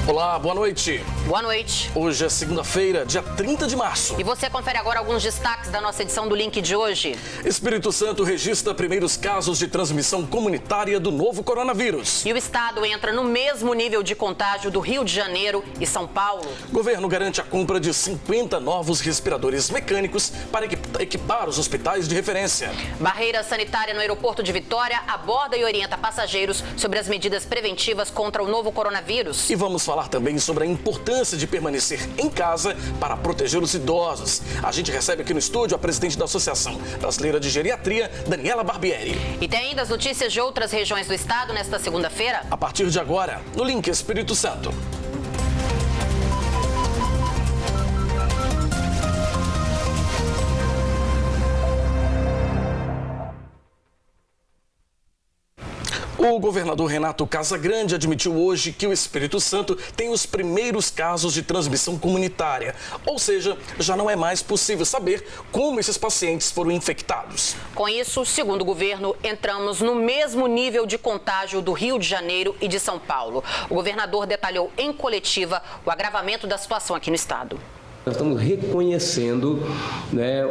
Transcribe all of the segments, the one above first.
Olá, boa noite. Boa noite. Hoje é segunda-feira, dia 30 de março. E você confere agora alguns destaques da nossa edição do Link de hoje. Espírito Santo registra primeiros casos de transmissão comunitária do novo coronavírus. E o estado entra no mesmo nível de contágio do Rio de Janeiro e São Paulo. Governo garante a compra de 50 novos respiradores mecânicos para equipar os hospitais de referência. Barreira sanitária no aeroporto de Vitória aborda e orienta passageiros sobre as medidas preventivas contra o novo coronavírus. E vamos falar também sobre a importância de permanecer em casa para proteger os idosos. A gente recebe aqui no estúdio a presidente da Associação Brasileira de Geriatria, Daniela Barbieri. E tem ainda as notícias de outras regiões do estado nesta segunda-feira. A partir de agora, no Link Espírito Santo. O governador Renato Casagrande admitiu hoje que o Espírito Santo tem os primeiros casos de transmissão comunitária. Ou seja, já não é mais possível saber como esses pacientes foram infectados. Com isso, segundo o governo, entramos no mesmo nível de contágio do Rio de Janeiro e de São Paulo. O governador detalhou em coletiva o agravamento da situação aqui no estado. Nós estamos reconhecendo, né,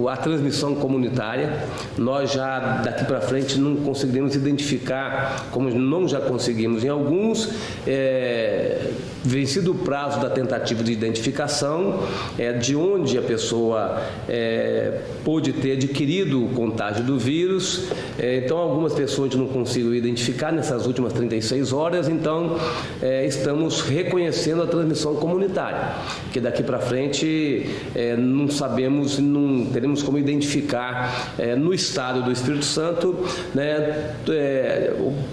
a transmissão comunitária. Nós já daqui para frente não conseguiremos identificar, como não já conseguimos em alguns, vencido o prazo da tentativa de identificação, de onde a pessoa pôde ter adquirido o contágio do vírus. Então, algumas pessoas a gente não conseguiu identificar nessas últimas 36 horas, então estamos reconhecendo a transmissão comunitária. Que daqui para frente não sabemos, não teremos como identificar no estado do Espírito Santo, né,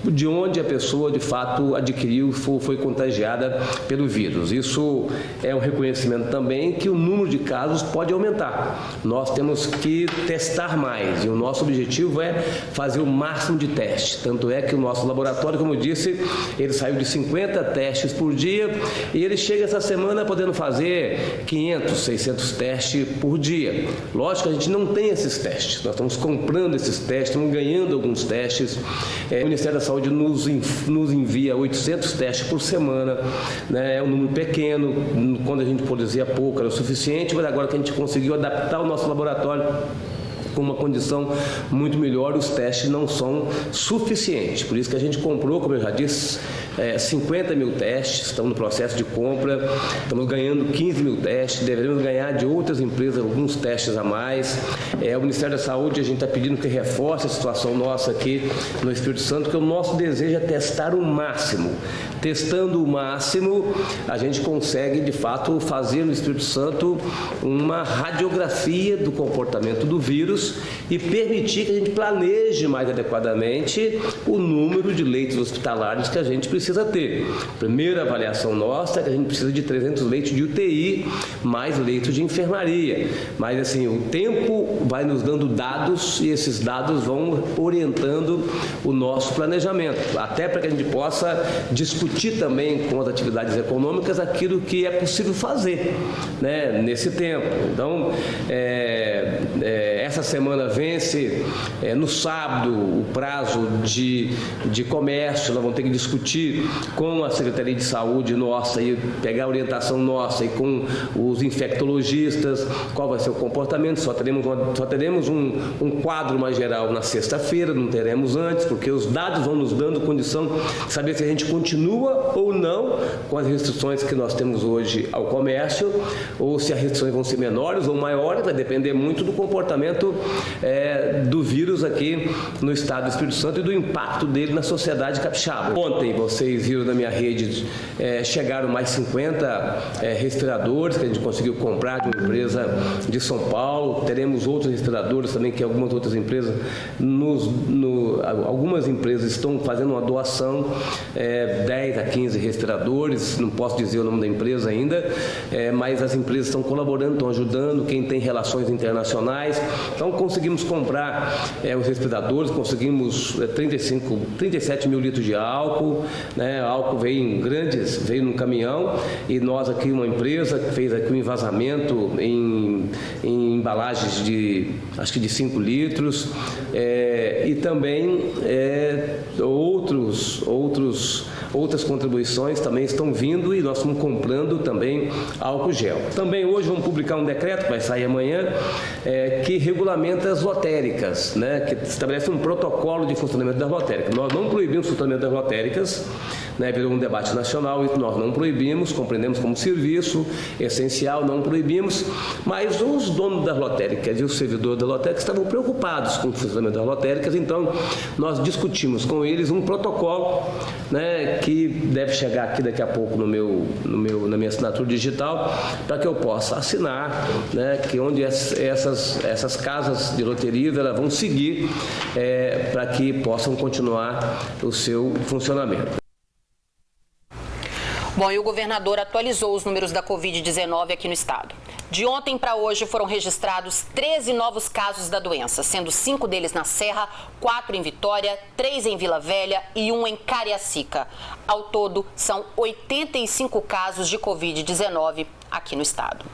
de onde a pessoa de fato adquiriu, foi contagiada pelo vírus. Isso é um reconhecimento também que o número de casos pode aumentar. Nós temos que testar mais e o nosso objetivo é fazer o máximo de testes. Tanto é que o nosso laboratório, como eu disse, ele saiu de 50 testes por dia e ele chega essa semana podendo fazer 500, 600 testes por dia. Lógico que a gente não tem esses testes, nós estamos comprando esses testes, estamos ganhando alguns testes. O Ministério da Saúde nos envia 800 testes por semana, né? É um número pequeno, quando a gente produzia pouco era o suficiente, mas agora que a gente conseguiu adaptar o nosso laboratório com uma condição muito melhor, os testes não são suficientes. Por isso que a gente comprou, como eu já disse, 50 mil testes, estamos no processo de compra, estamos ganhando 15 mil testes, deveremos ganhar de outras empresas alguns testes a mais. O Ministério da Saúde, a gente está pedindo que reforce a situação nossa aqui no Espírito Santo, porque o nosso desejo é testar o máximo. Testando o máximo, a gente consegue, de fato, fazer no Espírito Santo uma radiografia do comportamento do vírus e permitir que a gente planeje mais adequadamente o número de leitos hospitalares que a gente precisa ter. Primeira avaliação nossa é que a gente precisa de 300 leitos de UTI, mais leitos de enfermaria. Mas, assim, o tempo vai nos dando dados e esses dados vão orientando o nosso planejamento, até para que a gente possa discutir também com as atividades econômicas aquilo que é possível fazer, né, nesse tempo. Então, essa semana vence no sábado o prazo de comércio. Nós vamos ter que discutir com a Secretaria de Saúde nossa e pegar a orientação nossa e com os infectologistas qual vai ser o comportamento. Só teremos um quadro mais geral na sexta-feira, não teremos antes, porque os dados vão nos dando condição de saber se a gente continua ou não com as restrições que nós temos hoje ao comércio, ou se as restrições vão ser menores ou maiores, vai depender muito do comportamento do vírus aqui no estado do Espírito Santo e do impacto dele na sociedade capixaba. Ontem, vocês viram na minha rede, chegaram mais 50 respiradores que a gente conseguiu comprar de uma empresa de São Paulo. Teremos outros respiradores também, que algumas outras empresas, algumas empresas estão fazendo uma doação, 10 a 15 respiradores, não posso dizer o nome da empresa ainda, mas as empresas estão colaborando, estão ajudando, quem tem relações internacionais. Então, conseguimos comprar os respiradores, conseguimos 37 mil litros de álcool, né? O álcool veio num caminhão e nós aqui, uma empresa que fez aqui um envasamento em embalagens acho que de 5 litros, e também outras contribuições também estão vindo e nós estamos comprando também álcool gel. Também hoje vamos publicar um decreto, que vai sair amanhã, que regulamenta as lotéricas, né, que estabelece um protocolo de funcionamento das lotéricas. Nós não proibimos o funcionamento das lotéricas, né, virou um debate nacional e nós não proibimos, compreendemos como serviço essencial, não proibimos, mas os donos das lotéricas e os servidores das lotéricas estavam preocupados com o funcionamento das lotéricas, então nós discutimos com eles um protocolo, né, que deve chegar aqui daqui a pouco na minha assinatura digital, para que eu possa assinar, né, que onde essas casas de loterias elas vão seguir para que possam continuar o seu funcionamento. Bom, e o governador atualizou os números da Covid-19 aqui no estado. De ontem para hoje foram registrados 13 novos casos da doença, sendo 5 deles na Serra, 4 em Vitória, 3 em Vila Velha e 1 em Cariacica. Ao todo, são 85 casos de Covid-19 aqui no estado.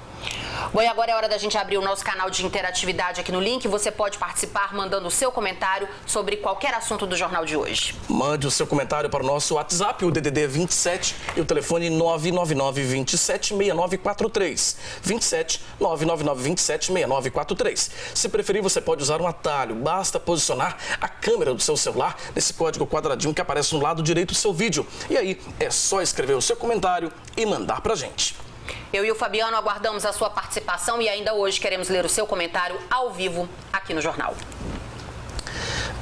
Bom, e agora é hora da gente abrir o nosso canal de interatividade aqui no link. Você pode participar mandando o seu comentário sobre qualquer assunto do jornal de hoje. Mande o seu comentário para o nosso WhatsApp, o DDD 27 e o telefone 999-27-6943. 27-999-27-6943. Se preferir, você pode usar um atalho. Basta posicionar a câmera do seu celular nesse código quadradinho que aparece no lado direito do seu vídeo. E aí, é só escrever o seu comentário e mandar pra gente. Eu e o Fabiano aguardamos a sua participação e ainda hoje queremos ler o seu comentário ao vivo aqui no jornal.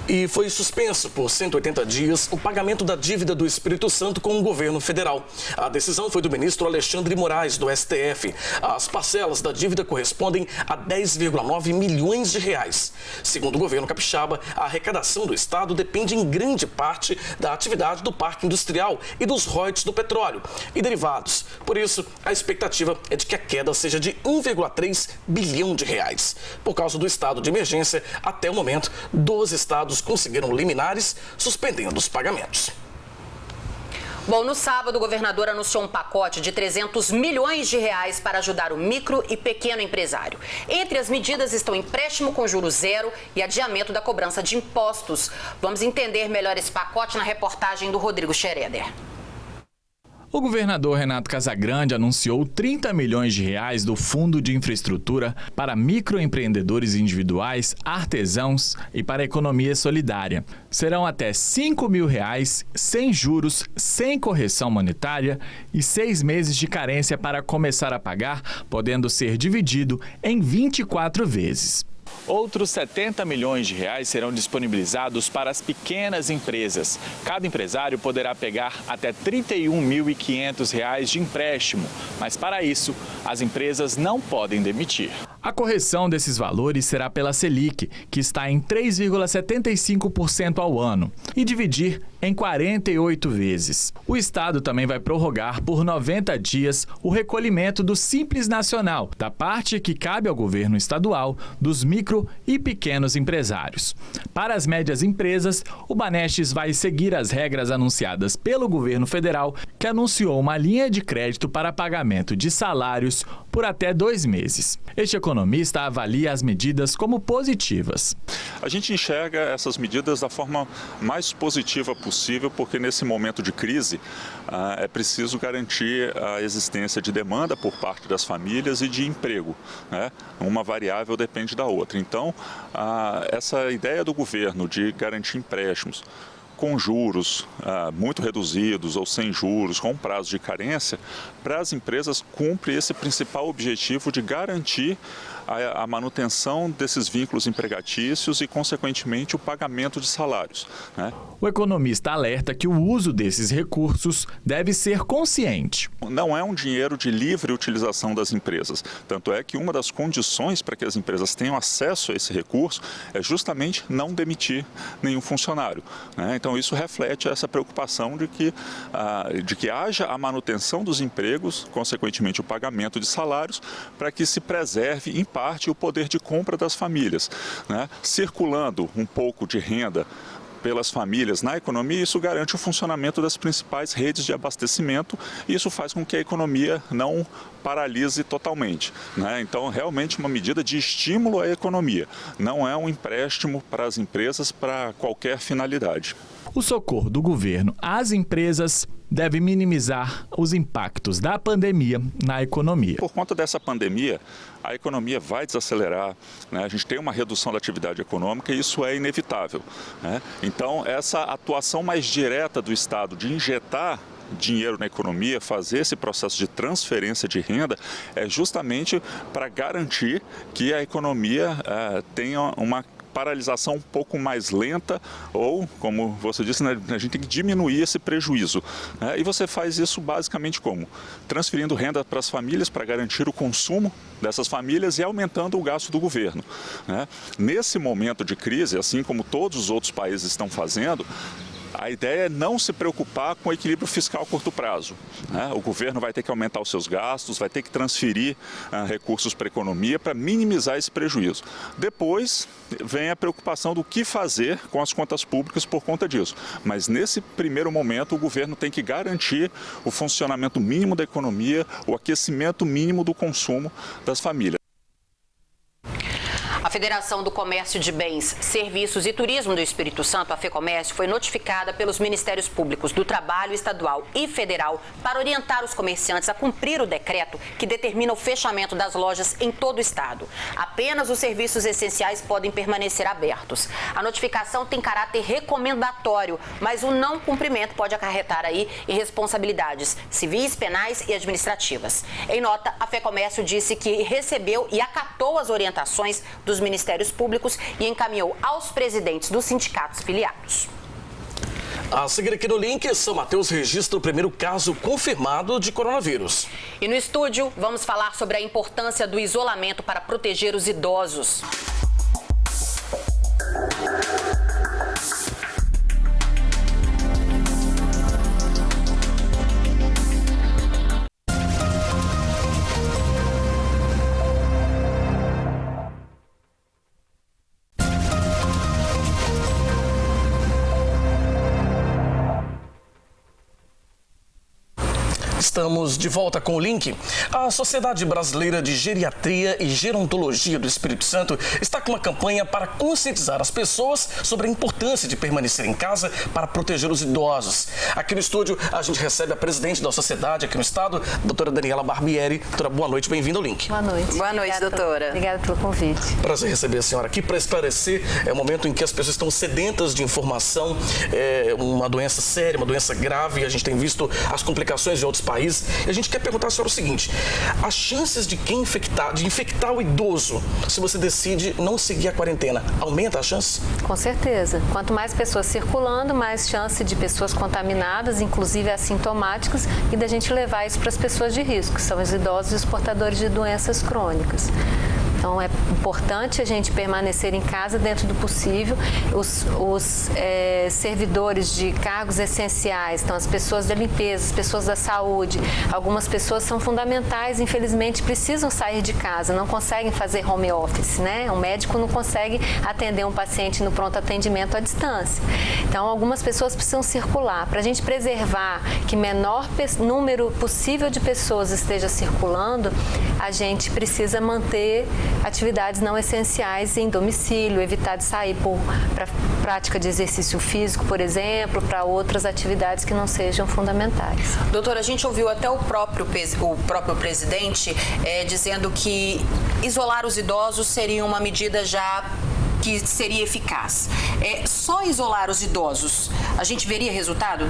E foi suspenso por 180 dias o pagamento da dívida do Espírito Santo com o governo federal. A decisão foi do ministro Alexandre Moraes, do STF. As parcelas da dívida correspondem a 10,9 milhões de reais. Segundo o governo capixaba, a arrecadação do estado depende em grande parte da atividade do parque industrial e dos royalties do petróleo e derivados. Por isso, a expectativa é de que a queda seja de 1,3 bilhão de reais. Por causa do estado de emergência, até o momento, 12 estados conseguiram liminares, suspendendo os pagamentos. Bom, no sábado, o governador anunciou um pacote de 300 milhões de reais para ajudar o micro e pequeno empresário. Entre as medidas estão empréstimo com juros zero e adiamento da cobrança de impostos. Vamos entender melhor esse pacote na reportagem do Rodrigo Schroeder. O governador Renato Casagrande anunciou 30 milhões de reais do Fundo de Infraestrutura para microempreendedores individuais, artesãos e para a economia solidária. Serão até 5 mil reais, sem juros, sem correção monetária e 6 meses de carência para começar a pagar, podendo ser dividido em 24 vezes. Outros 70 milhões de reais serão disponibilizados para as pequenas empresas. Cada empresário poderá pegar até R$ 31.500 de empréstimo, mas para isso, as empresas não podem demitir. A correção desses valores será pela Selic, que está em 3,75% ao ano, e dividir em 48 vezes. O Estado também vai prorrogar por 90 dias o recolhimento do Simples Nacional, da parte que cabe ao governo estadual, dos micro e pequenos empresários. Para as médias empresas, o Banestes vai seguir as regras anunciadas pelo governo federal, que anunciou uma linha de crédito para pagamento de salários por até 2 meses. Este economista avalia as medidas como positivas. A gente enxerga essas medidas da forma mais positiva possível, porque nesse momento de crise é preciso garantir a existência de demanda por parte das famílias e de emprego, né? Uma variável depende da outra. Então, essa ideia do governo de garantir empréstimos com juros muito reduzidos ou sem juros, com prazo de carência, para as empresas cumpre esse principal objetivo de garantir a manutenção desses vínculos empregatícios e, consequentemente, o pagamento de salários, né? O economista alerta que o uso desses recursos deve ser consciente. Não é um dinheiro de livre utilização das empresas. Tanto é que uma das condições para que as empresas tenham acesso a esse recurso é justamente não demitir nenhum funcionário, né? Então, isso reflete essa preocupação de que haja a manutenção dos empregos, consequentemente, o pagamento de salários, para que se preserve, em parte, o poder de compra das famílias, né? Circulando um pouco de renda pelas famílias na economia, isso garante o funcionamento das principais redes de abastecimento e isso faz com que a economia não paralise totalmente, né? Então, realmente uma medida de estímulo à economia, não é um empréstimo para as empresas para qualquer finalidade. O socorro do governo às empresas deve minimizar os impactos da pandemia na economia. Por conta dessa pandemia, a economia vai desacelerar, né? A gente tem uma redução da atividade econômica e isso é inevitável, né? Então, essa atuação mais direta do Estado de injetar dinheiro na economia, fazer esse processo de transferência de renda, é justamente para garantir que a economia tenha uma paralisação um pouco mais lenta ou, como você disse, né, a gente tem que diminuir esse prejuízo, né? E você faz isso basicamente como? Transferindo renda para as famílias para garantir o consumo dessas famílias e aumentando o gasto do governo, né? Nesse momento de crise, assim como todos os outros países estão fazendo, a ideia é não se preocupar com o equilíbrio fiscal a curto prazo, né? O governo vai ter que aumentar os seus gastos, vai ter que transferir recursos para a economia para minimizar esse prejuízo. Depois vem a preocupação do que fazer com as contas públicas por conta disso. Mas nesse primeiro momento o governo tem que garantir o funcionamento mínimo da economia, o aquecimento mínimo do consumo das famílias. A Federação do Comércio de Bens, Serviços e Turismo do Espírito Santo, a FEComércio, foi notificada pelos Ministérios Públicos do Trabalho Estadual e Federal para orientar os comerciantes a cumprir o decreto que determina o fechamento das lojas em todo o estado. Apenas os serviços essenciais podem permanecer abertos. A notificação tem caráter recomendatório, mas o não cumprimento pode acarretar aí irresponsabilidades civis, penais e administrativas. Em nota, a FEComércio disse que recebeu e acatou as orientações dos Ministérios Públicos e encaminhou aos presidentes dos sindicatos filiados. A seguir aqui no link, São Mateus registra o primeiro caso confirmado de coronavírus. E no estúdio, vamos falar sobre a importância do isolamento para proteger os idosos. Estamos de volta com o link. A Sociedade Brasileira de Geriatria e Gerontologia do Espírito Santo está com uma campanha para conscientizar as pessoas sobre a importância de permanecer em casa para proteger os idosos. Aqui no estúdio, a gente recebe a presidente da sociedade aqui no estado, a doutora Daniela Barbieri. Doutora, boa noite, bem-vinda ao link. Boa noite. Boa noite, doutora. Obrigada pelo convite. Prazer receber a senhora aqui para esclarecer o momento em que as pessoas estão sedentas de informação, uma doença séria, uma doença grave, a gente tem visto as complicações de outros países. E a gente quer perguntar à senhora o seguinte: as chances de infectar o idoso, se você decide não seguir a quarentena, aumenta a chance? Com certeza. Quanto mais pessoas circulando, mais chance de pessoas contaminadas, inclusive assintomáticas, e da gente levar isso para as pessoas de risco, que são os idosos e os portadores de doenças crônicas. Então, é importante a gente permanecer em casa dentro do possível. Os servidores de cargos essenciais, então as pessoas da limpeza, as pessoas da saúde, algumas pessoas são fundamentais, infelizmente precisam sair de casa, não conseguem fazer home office, né? Um médico não consegue atender um paciente no pronto atendimento à distância. Então, algumas pessoas precisam circular. Para a gente preservar que menor número possível de pessoas esteja circulando, a gente precisa manter atividades não essenciais em domicílio, evitar de sair para prática de exercício físico, por exemplo, para outras atividades que não sejam fundamentais. Doutora, a gente ouviu até o próprio presidente dizendo que isolar os idosos seria uma medida já que seria eficaz. Só isolar os idosos, a gente veria resultado?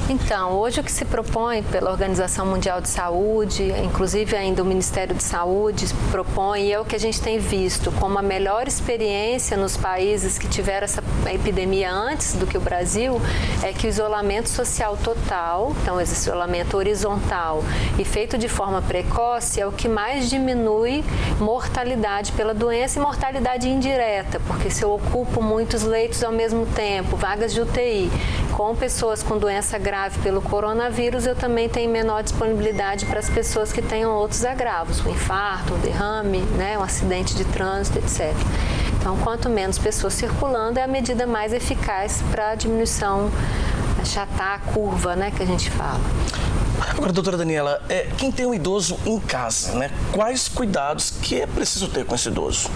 Então, hoje o que se propõe pela Organização Mundial de Saúde, inclusive ainda o Ministério de Saúde propõe, e é o que a gente tem visto como a melhor experiência nos países que tiveram essa epidemia antes do que o Brasil, é que o isolamento social total, então esse isolamento horizontal e feito de forma precoce, é o que mais diminui mortalidade pela doença e mortalidade indireta, porque se eu ocupo muitos leitos ao mesmo tempo, vagas de UTI, com pessoas com doença grave pelo coronavírus, eu também tenho menor disponibilidade para as pessoas que tenham outros agravos, um infarto, um derrame, né, um acidente de trânsito, etc. Então, quanto menos pessoas circulando, é a medida mais eficaz para a diminuição, achatar a curva, né, que a gente fala. Agora, doutora Daniela, quem tem um idoso em casa, né, quais cuidados que é preciso ter com esse idoso?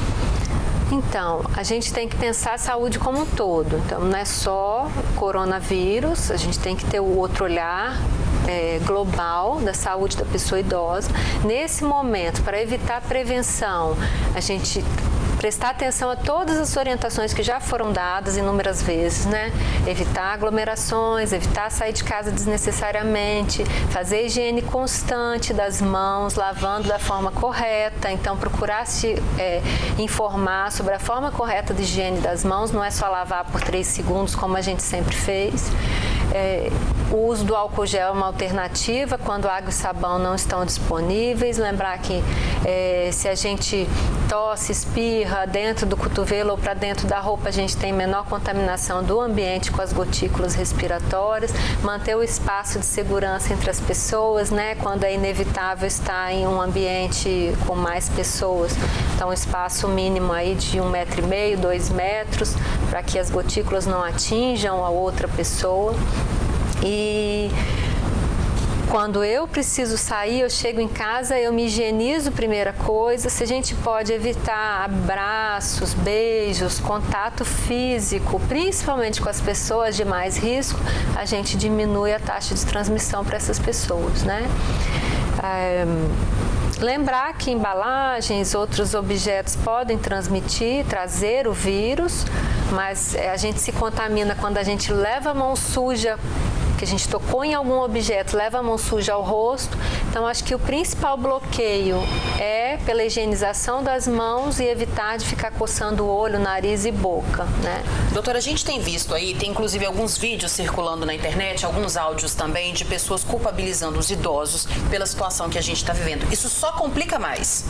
Então, a gente tem que pensar a saúde como um todo. Então, não é só coronavírus, a gente tem que ter o outro olhar global da saúde da pessoa idosa. Nesse momento, para evitar a prevenção, a gente prestar atenção a todas as orientações que já foram dadas inúmeras vezes, né? Evitar aglomerações, evitar sair de casa desnecessariamente, fazer higiene constante das mãos, lavando da forma correta. Então, procurar se informar sobre a forma correta de higiene das mãos, não é só lavar por 3 segundos, como a gente sempre fez. O uso do álcool gel é uma alternativa quando água e sabão não estão disponíveis. Lembrar que se a gente tosse, espirra dentro do cotovelo ou para dentro da roupa, a gente tem menor contaminação do ambiente com as gotículas respiratórias. Manter o espaço de segurança entre as pessoas, né? Quando é inevitável estar em um ambiente com mais pessoas. Então, um espaço mínimo aí de 1,5 metro, 2 metros, para que as gotículas não atinjam a outra pessoa. E quando eu preciso sair, eu chego em casa, eu me higienizo, primeira coisa. Se a gente pode evitar abraços, beijos, contato físico, principalmente com as pessoas de mais risco, a gente diminui a taxa de transmissão para essas pessoas, né? Lembrar que embalagens, outros objetos podem trazer o vírus, mas a gente se contamina quando a gente leva a mão suja, que a gente tocou em algum objeto, leva a mão suja ao rosto. Então, acho que o principal bloqueio é pela higienização das mãos e evitar de ficar coçando o olho, nariz e boca, né? Doutora, a gente tem visto aí, tem inclusive alguns vídeos circulando na internet, alguns áudios também, de pessoas culpabilizando os idosos pela situação que a gente está vivendo. Isso só complica mais.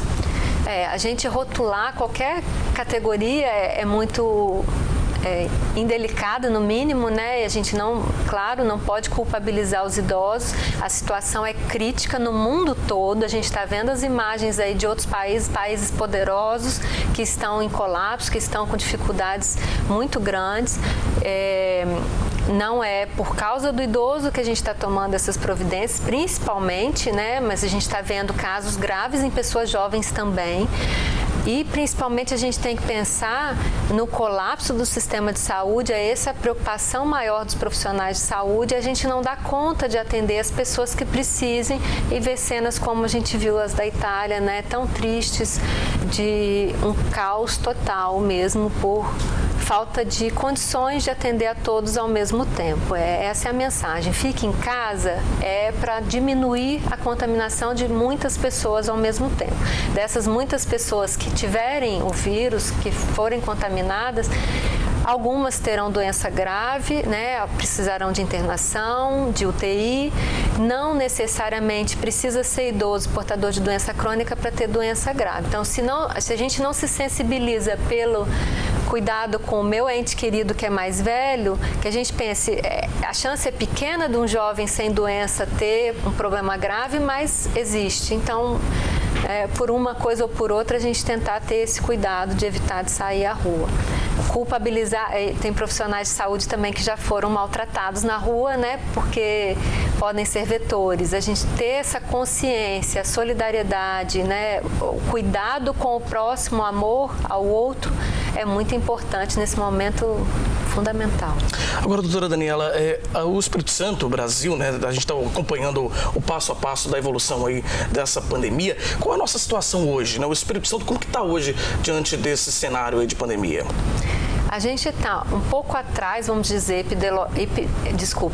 A gente rotular qualquer categoria é muito indelicada, no mínimo, né? E a gente não pode culpabilizar os idosos. A situação é crítica no mundo todo. A gente está vendo as imagens aí de outros países poderosos que estão em colapso, que estão com dificuldades muito grandes. Não é por causa do idoso que a gente está tomando essas providências, principalmente, né? Mas a gente está vendo casos graves em pessoas jovens também. E, principalmente, a gente tem que pensar no colapso do sistema de saúde, é essa a preocupação maior dos profissionais de saúde, a gente não dá conta de atender as pessoas que precisem e ver cenas como a gente viu as da Itália, né, tão tristes, de um caos total mesmo por falta de condições de atender a todos ao mesmo tempo. Essa é a mensagem. Fique em casa para diminuir a contaminação de muitas pessoas ao mesmo tempo. Dessas muitas pessoas que tiverem o vírus, que forem contaminadas, algumas terão doença grave, né? Precisarão de internação, de UTI. Não necessariamente precisa ser idoso, portador de doença crônica para ter doença grave. Então, se a gente não se sensibiliza pelo cuidado com o meu ente querido que é mais velho, que a gente pense, a chance é pequena de um jovem sem doença ter um problema grave, mas existe. Então, por uma coisa ou por outra, a gente tentar ter esse cuidado de evitar de sair à rua. Culpabilizar, tem profissionais de saúde também que já foram maltratados na rua, né, porque podem ser vetores. A gente ter essa consciência, solidariedade, né, o cuidado com o próximo, amor ao outro, é muito importante nesse momento fundamental. Agora, doutora Daniela, o Espírito Santo, o Brasil, né, a gente está acompanhando o passo a passo da evolução aí dessa pandemia. Qual é a nossa situação hoje, né? O Espírito Santo, como que está hoje diante desse cenário aí de pandemia? A gente está um pouco atrás, vamos dizer,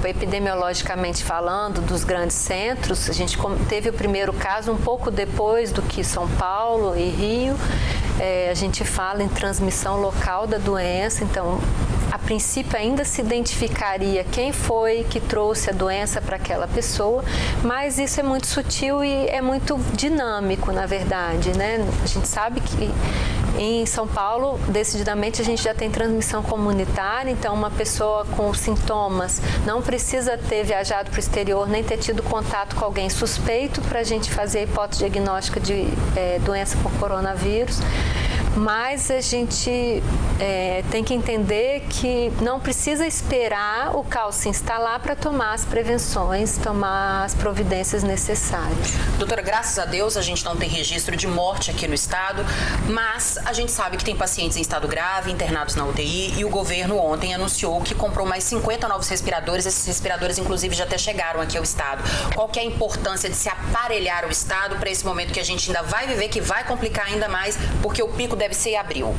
epidemiologicamente falando, dos grandes centros. A gente teve o primeiro caso um pouco depois do que São Paulo e Rio. A gente fala em transmissão local da doença, então, a princípio ainda se identificaria quem foi que trouxe a doença para aquela pessoa, mas isso é muito sutil e é muito dinâmico, na verdade, né? A gente sabe que em São Paulo, decididamente, a gente já tem transmissão comunitária, então uma pessoa com sintomas não precisa ter viajado para o exterior nem ter tido contato com alguém suspeito para a gente fazer a hipótese diagnóstica de doença por coronavírus. mas a gente tem que entender que não precisa esperar o caos se instalar para tomar as prevenções, tomar as providências necessárias. Doutora, graças a Deus a gente não tem registro de morte aqui no estado, mas a gente sabe que tem pacientes em estado grave, internados na UTI, e o governo ontem anunciou que comprou mais 50 novos respiradores. Esses respiradores, inclusive, já até chegaram aqui ao estado. Qual que é a importância de se aparelhar o estado para esse momento que a gente ainda vai viver, que vai complicar ainda mais, porque o pico deve ser em abril?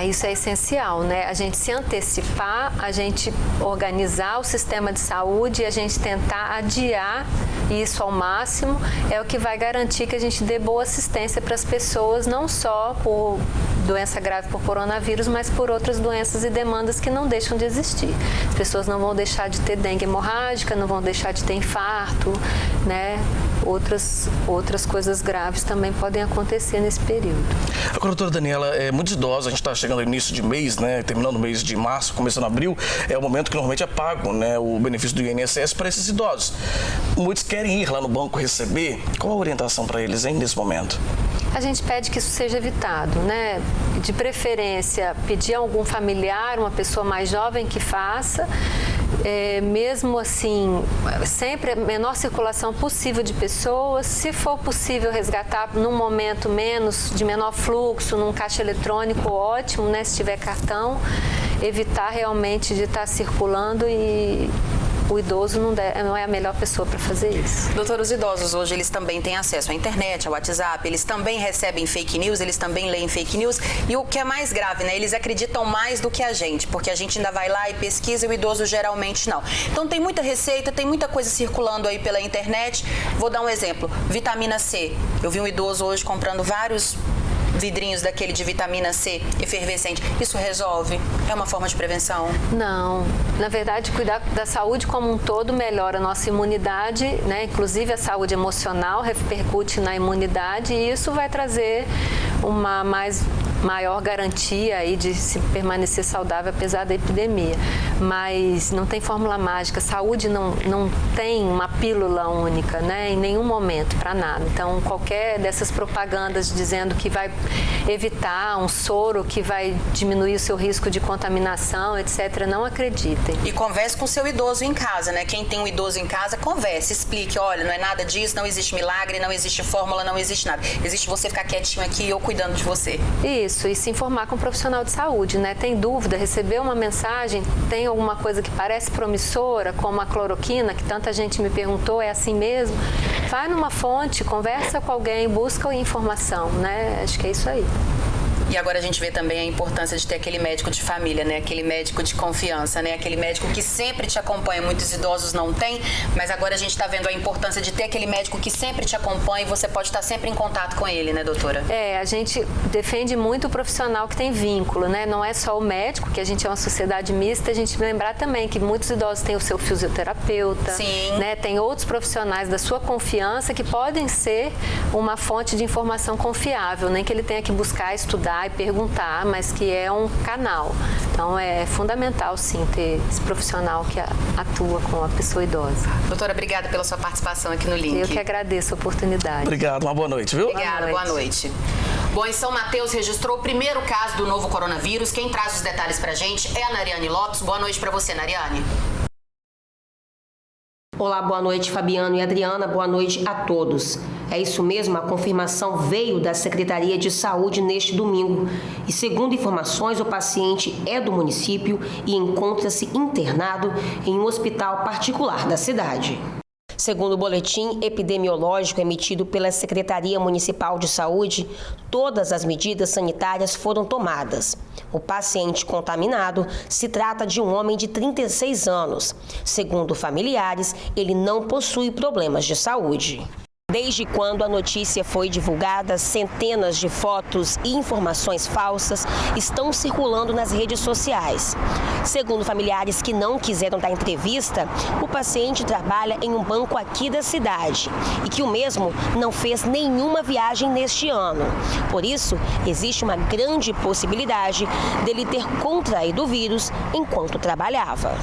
Isso é essencial, né? A gente se antecipar, a gente organizar o sistema de saúde e a gente tentar adiar isso ao máximo é o que vai garantir que a gente dê boa assistência para as pessoas, não só por doença grave por coronavírus, mas por outras doenças e demandas que não deixam de existir. As pessoas não vão deixar de ter dengue hemorrágica, não vão deixar de ter infarto, né? Outras coisas graves também podem acontecer nesse período. Agora, doutora Daniela, muitos idosos, a gente está chegando no início de mês, né? Terminando o mês de março, começando abril, é o momento que normalmente é pago, né? O benefício do INSS para esses idosos. Muitos querem ir lá no banco receber. Qual a orientação para eles, hein, nesse momento? A gente pede que isso seja evitado, né? De preferência, pedir a algum familiar, uma pessoa mais jovem que faça. Mesmo assim, sempre a menor circulação possível de pessoas. Se for possível resgatar num momento de menor fluxo, num caixa eletrônico, ótimo, né? Se tiver cartão, evitar realmente de estar circulando e o idoso não é a melhor pessoa para fazer isso. Doutor, os idosos hoje, eles também têm acesso à internet, ao WhatsApp, eles também recebem fake news, eles também leem fake news. E o que é mais grave, né? Eles acreditam mais do que a gente, porque a gente ainda vai lá e pesquisa e o idoso geralmente não. Então tem muita receita, tem muita coisa circulando aí pela internet. Vou dar um exemplo, vitamina C. Eu vi um idoso hoje comprando vários vidrinhos daquele de vitamina C efervescente. Isso resolve? É uma forma de prevenção? Não. Na verdade, cuidar da saúde como um todo melhora a nossa imunidade, né? Inclusive a saúde emocional repercute na imunidade e isso vai trazer uma maior garantia aí de se permanecer saudável apesar da epidemia. Mas não tem fórmula mágica. Saúde não tem uma pílula única, né? Em nenhum momento, para nada. Então, qualquer dessas propagandas dizendo que vai evitar um soro que vai diminuir o seu risco de contaminação, etc., não acreditem. E converse com o seu idoso em casa, né? Quem tem um idoso em casa, converse, explique, olha, não é nada disso, não existe milagre, não existe fórmula, não existe nada. Existe você ficar quietinho aqui e eu cuidando de você. Isso, e se informar com um profissional de saúde, né? Tem dúvida, recebeu uma mensagem, tem alguma coisa que parece promissora, como a cloroquina, que tanta gente me perguntou, é assim mesmo? Vai numa fonte, conversa com alguém, busca informação, né? Acho que é isso aí. E agora a gente vê também a importância de ter aquele médico de família, né? Aquele médico de confiança, né? Aquele médico que sempre te acompanha. Muitos idosos não têm, mas agora a gente está vendo a importância de ter aquele médico que sempre te acompanha e você pode estar sempre em contato com ele, né, doutora? A gente defende muito o profissional que tem vínculo, né? Não é só o médico, que a gente é uma sociedade mista, a gente lembrar também que muitos idosos têm o seu fisioterapeuta, sim, né? Tem outros profissionais da sua confiança que podem ser uma fonte de informação confiável, nem que ele tenha que buscar, estudar e perguntar, mas que é um canal. Então é fundamental sim ter esse profissional que atua com a pessoa idosa. Doutora, obrigada pela sua participação aqui no Link. Eu que agradeço a oportunidade. Obrigado, uma boa noite, viu? Obrigada, boa noite. Bom, em São Mateus registrou o primeiro caso do novo coronavírus. Quem traz os detalhes pra gente é a Nariane Lopes. Boa noite pra você, Nariane. Olá, boa noite, Fabiano e Adriana, boa noite a todos. É isso mesmo, a confirmação veio da Secretaria de Saúde neste domingo. E segundo informações, o paciente é do município e encontra-se internado em um hospital particular da cidade. Segundo o boletim epidemiológico emitido pela Secretaria Municipal de Saúde, todas as medidas sanitárias foram tomadas. O paciente contaminado se trata de um homem de 36 anos. Segundo familiares, ele não possui problemas de saúde. Desde quando a notícia foi divulgada, centenas de fotos e informações falsas estão circulando nas redes sociais. Segundo familiares que não quiseram dar entrevista, o paciente trabalha em um banco aqui da cidade e que o mesmo não fez nenhuma viagem neste ano. Por isso, existe uma grande possibilidade dele ter contraído o vírus enquanto trabalhava.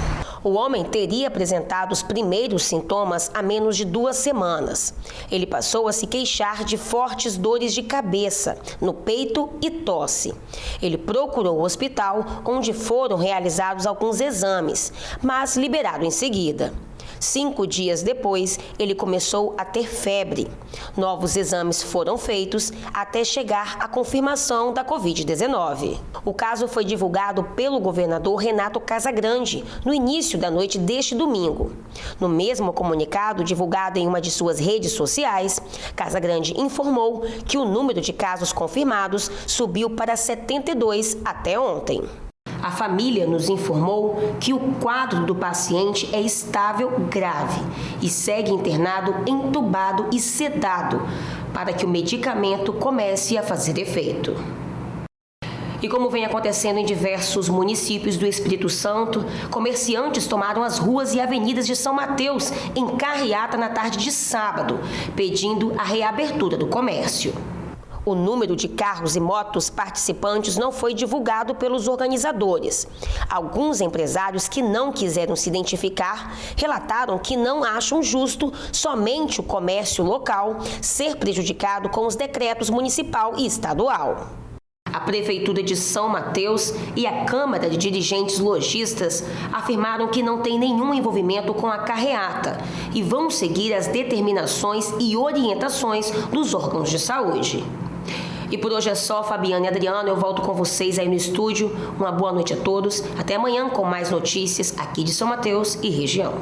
O homem teria apresentado os primeiros sintomas há menos de 2 semanas. Ele passou a se queixar de fortes dores de cabeça, no peito e tosse. Ele procurou o hospital, onde foram realizados alguns exames, mas liberado em seguida. 5 dias depois, ele começou a ter febre. Novos exames foram feitos até chegar à confirmação da Covid-19. O caso foi divulgado pelo governador Renato Casagrande no início da noite deste domingo. No mesmo comunicado divulgado em uma de suas redes sociais, Casagrande informou que o número de casos confirmados subiu para 72 até ontem. A família nos informou que o quadro do paciente é estável grave e segue internado, entubado e sedado para que o medicamento comece a fazer efeito. E como vem acontecendo em diversos municípios do Espírito Santo, comerciantes tomaram as ruas e avenidas de São Mateus em carreata na tarde de sábado, pedindo a reabertura do comércio. O número de carros e motos participantes não foi divulgado pelos organizadores. Alguns empresários que não quiseram se identificar relataram que não acham justo somente o comércio local ser prejudicado com os decretos municipal e estadual. A Prefeitura de São Mateus e a Câmara de Dirigentes Lojistas afirmaram que não tem nenhum envolvimento com a carreata e vão seguir as determinações e orientações dos órgãos de saúde. E por hoje é só, Fabiana e Adriana, eu volto com vocês aí no estúdio. Uma boa noite a todos. Até amanhã com mais notícias aqui de São Mateus e região.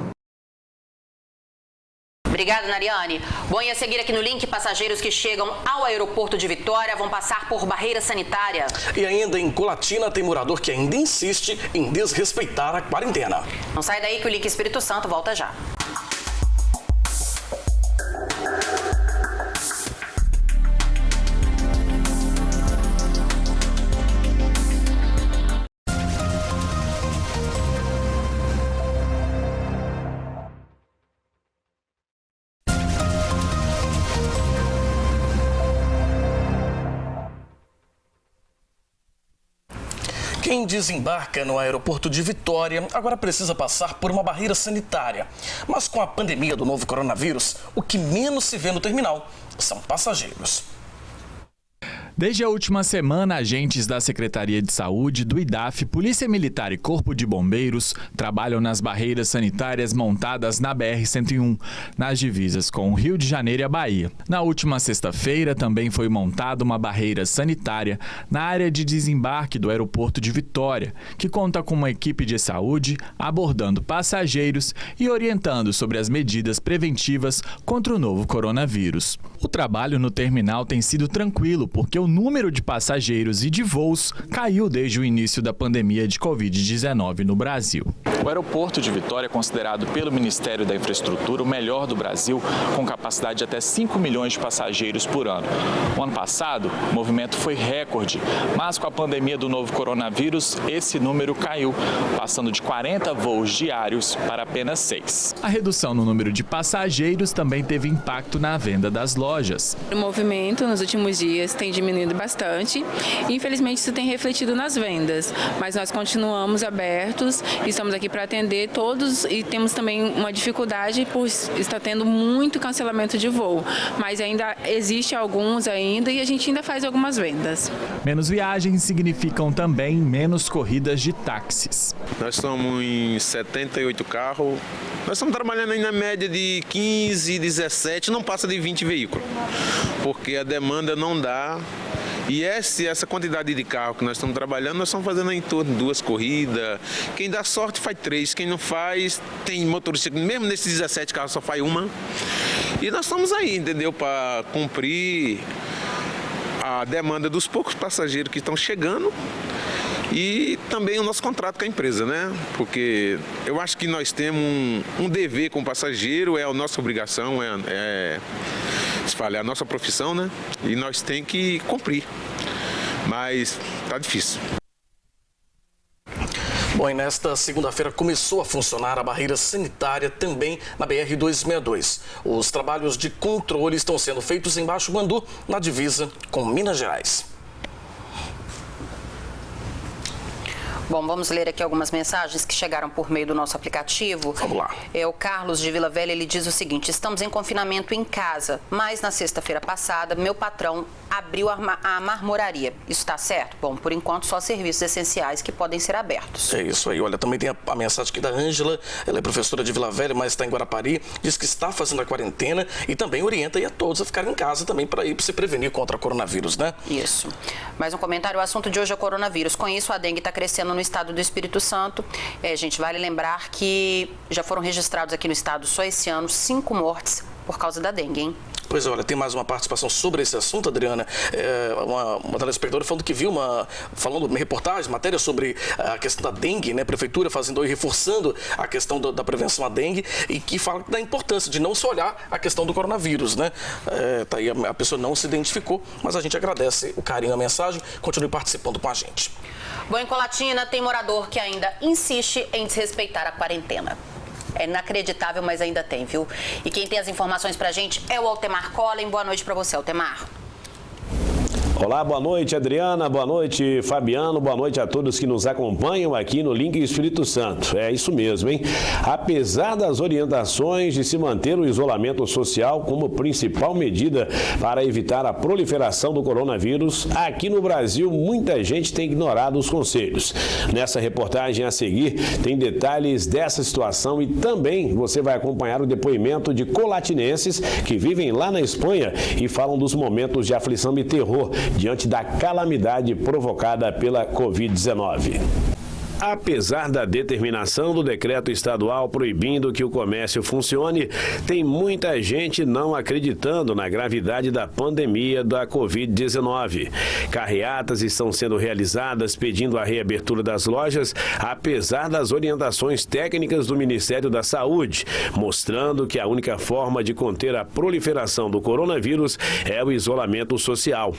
Obrigada, Nariane. Bom, e a seguir aqui no link, passageiros que chegam ao aeroporto de Vitória vão passar por barreira sanitária. E ainda em Colatina tem morador que ainda insiste em desrespeitar a quarentena. Não sai daí que o link Espírito Santo volta já. Quem desembarca no aeroporto de Vitória agora precisa passar por uma barreira sanitária. Mas com a pandemia do novo coronavírus, o que menos se vê no terminal são passageiros. Desde a última semana, agentes da Secretaria de Saúde, do IDAF, Polícia Militar e Corpo de Bombeiros trabalham nas barreiras sanitárias montadas na BR-101, nas divisas com o Rio de Janeiro e a Bahia. Na última sexta-feira, também foi montada uma barreira sanitária na área de desembarque do aeroporto de Vitória, que conta com uma equipe de saúde abordando passageiros e orientando sobre as medidas preventivas contra o novo coronavírus. O trabalho no terminal tem sido tranquilo, porque o número de passageiros e de voos caiu desde o início da pandemia de Covid-19 no Brasil. O aeroporto de Vitória é considerado pelo Ministério da Infraestrutura o melhor do Brasil, com capacidade de até 5 milhões de passageiros por ano. O ano passado, o movimento foi recorde, mas com a pandemia do novo coronavírus, esse número caiu, passando de 40 voos diários para apenas 6. A redução no número de passageiros também teve impacto na venda das lojas. O movimento nos últimos dias tem diminuído bastante e infelizmente isso tem refletido nas vendas, mas nós continuamos abertos, estamos aqui para atender todos e temos também uma dificuldade por estar tendo muito cancelamento de voo, mas ainda existe alguns ainda e a gente ainda faz algumas vendas. Menos viagens significam também menos corridas de táxis. Nós estamos em 78 carros, nós estamos trabalhando aí na média de 15, 17, não passa de 20 veículos, porque a demanda não dá. E essa quantidade de carro que nós estamos trabalhando, nós estamos fazendo em torno de 2 corridas. Quem dá sorte faz 3, quem não faz, tem motorista, mesmo nesses 17 carros só faz uma. E nós estamos aí, entendeu, para cumprir a demanda dos poucos passageiros que estão chegando e também o nosso contrato com a empresa, né? Porque eu acho que nós temos um dever com o passageiro, é a nossa obrigação, é a nossa profissão, né? E nós temos que cumprir. Mas tá difícil. Bom, e nesta segunda-feira começou a funcionar a barreira sanitária também na BR-262. Os trabalhos de controle estão sendo feitos em Baixo Guandu, na divisa com Minas Gerais. Bom, vamos ler aqui algumas mensagens que chegaram por meio do nosso aplicativo. Vamos lá. O Carlos de Vila Velha, ele diz o seguinte: estamos em confinamento em casa, mas na sexta-feira passada, meu patrão abriu a marmoraria. Isso está certo? Bom, por enquanto, só serviços essenciais que podem ser abertos. É isso aí. Olha, também tem a mensagem aqui da Ângela. Ela é professora de Vila Velha, mas está em Guarapari. Diz que está fazendo a quarentena e também orienta aí a todos a ficarem em casa também para se prevenir contra o coronavírus, né? Isso. Mais um comentário. O assunto de hoje é o coronavírus. Com isso, a dengue está crescendo no estado do Espírito Santo. Gente, vale lembrar que já foram registrados aqui no estado só esse ano 5 mortes por causa da dengue, hein? Pois é, olha, tem mais uma participação sobre esse assunto, Adriana. Uma telespectadora falando que viu uma reportagem, matéria sobre a questão da dengue, né? Prefeitura fazendo e reforçando a questão da prevenção à dengue e que fala da importância de não se olhar a questão do coronavírus, né? Tá aí, a pessoa não se identificou, mas a gente agradece o carinho, a mensagem. Continue participando com a gente. Bom, em Colatina tem morador que ainda insiste em desrespeitar a quarentena. É inacreditável, mas ainda tem, viu? E quem tem as informações pra gente é o Altemar Collen. Boa noite pra você, Altemar. Olá, boa noite, Adriana, boa noite, Fabiano, boa noite a todos que nos acompanham aqui no Link Espírito Santo. É isso mesmo, hein? Apesar das orientações de se manter o isolamento social como principal medida para evitar a proliferação do coronavírus, aqui no Brasil muita gente tem ignorado os conselhos. Nessa reportagem a seguir tem detalhes dessa situação e também você vai acompanhar o depoimento de colatinenses que vivem lá na Espanha e falam dos momentos de aflição e terror diante da calamidade provocada pela Covid-19. Apesar da determinação do decreto estadual proibindo que o comércio funcione, tem muita gente não acreditando na gravidade da pandemia da Covid-19. Carreatas estão sendo realizadas pedindo a reabertura das lojas, apesar das orientações técnicas do Ministério da Saúde, mostrando que a única forma de conter a proliferação do coronavírus é o isolamento social.